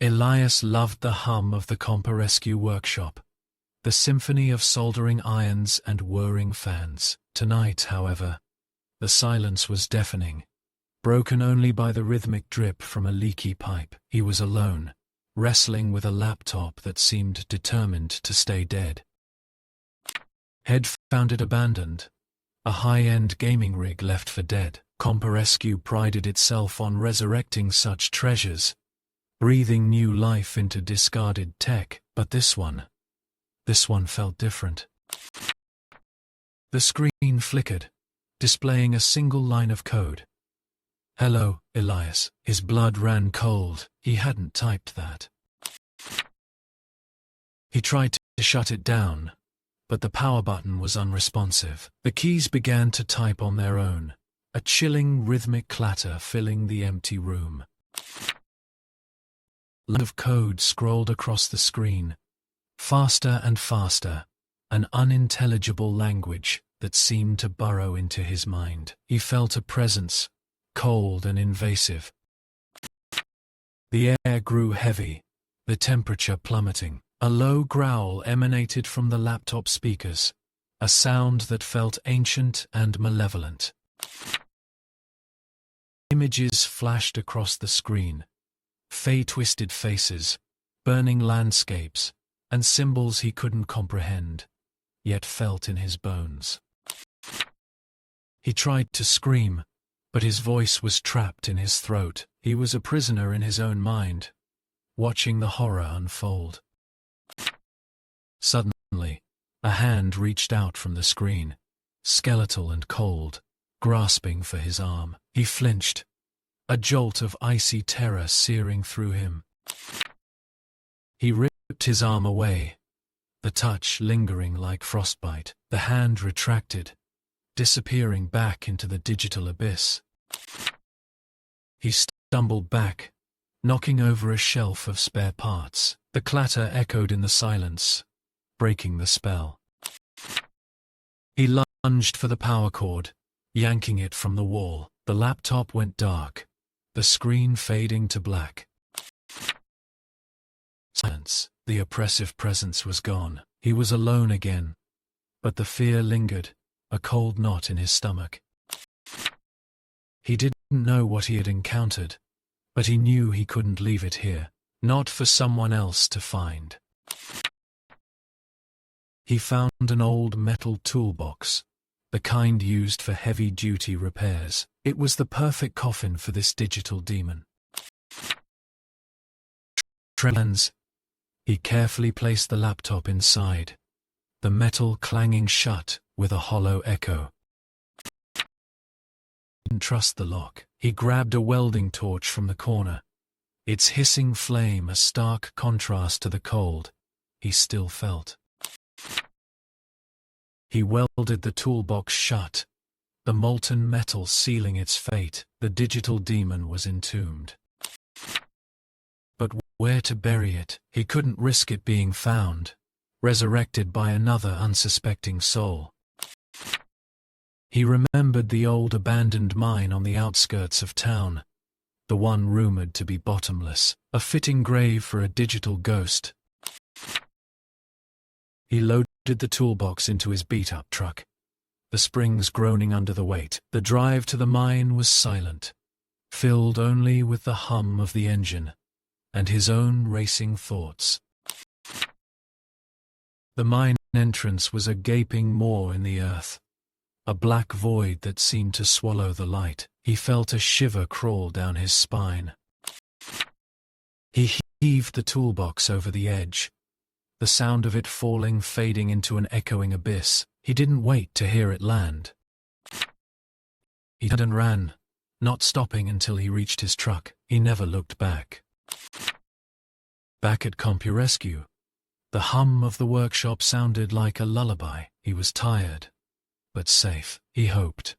Elias loved the hum of the CompuRescue workshop, the symphony of soldering irons and whirring fans. Tonight, however, the silence was deafening, broken only by the rhythmic drip from a leaky pipe. He was alone, wrestling with a laptop that seemed determined to stay dead. Head found it abandoned, a high-end gaming rig left for dead. CompuRescue prided itself on resurrecting such treasures, breathing new life into discarded tech, but this one felt different. The screen flickered, displaying a single line of code. "Hello, Elias." His blood ran cold. He hadn't typed that. He tried to shut it down, but the power button was unresponsive. The keys began to type on their own, a chilling rhythmic clatter filling the empty room. A line of code scrolled across the screen, faster and faster, an unintelligible language that seemed to burrow into his mind. He felt a presence, cold and invasive. The air grew heavy, the temperature plummeting. A low growl emanated from the laptop speakers, a sound that felt ancient and malevolent. Images flashed across the screen, twisted faces, burning landscapes, and symbols he couldn't comprehend, yet felt in his bones. He tried to scream, but his voice was trapped in his throat. He was a prisoner in his own mind, watching the horror unfold. Suddenly, a hand reached out from the screen, skeletal and cold, grasping for his arm. He flinched, a jolt of icy terror searing through him. He ripped his arm away, the touch lingering like frostbite. The hand retracted, disappearing back into the digital abyss. He stumbled back, knocking over a shelf of spare parts. The clatter echoed in the silence, breaking the spell. He lunged for the power cord, yanking it from the wall. The laptop went dark, the screen fading to black. Silence. The oppressive presence was gone. He was alone again, but the fear lingered, a cold knot in his stomach. He didn't know what he had encountered, but he knew he couldn't leave it here, not for someone else to find. He found an old metal toolbox, the kind used for heavy-duty repairs. It was the perfect coffin for this digital demon. He carefully placed the laptop inside, the metal clanging shut with a hollow echo. He didn't trust the lock. He grabbed a welding torch from the corner, its hissing flame a stark contrast to the cold he still felt. He welded the toolbox shut, the molten metal sealing its fate. The digital demon was entombed. But where to bury it? He couldn't risk it being found, resurrected by another unsuspecting soul. He remembered the old abandoned mine on the outskirts of town, the one rumored to be bottomless, a fitting grave for a digital ghost. He loaded the toolbox into his beat-up truck, the springs groaning under the weight. The drive to the mine was silent, filled only with the hum of the engine and his own racing thoughts. The mine entrance was a gaping maw in the earth, a black void that seemed to swallow the light. He felt a shiver crawl down his spine. He heaved the toolbox over the edge, the sound of it falling fading into an echoing abyss. He didn't wait to hear it land. He turned and ran, not stopping until he reached his truck. He never looked back. Back at CompuRescue, the hum of the workshop sounded like a lullaby. He was tired, but safe. He hoped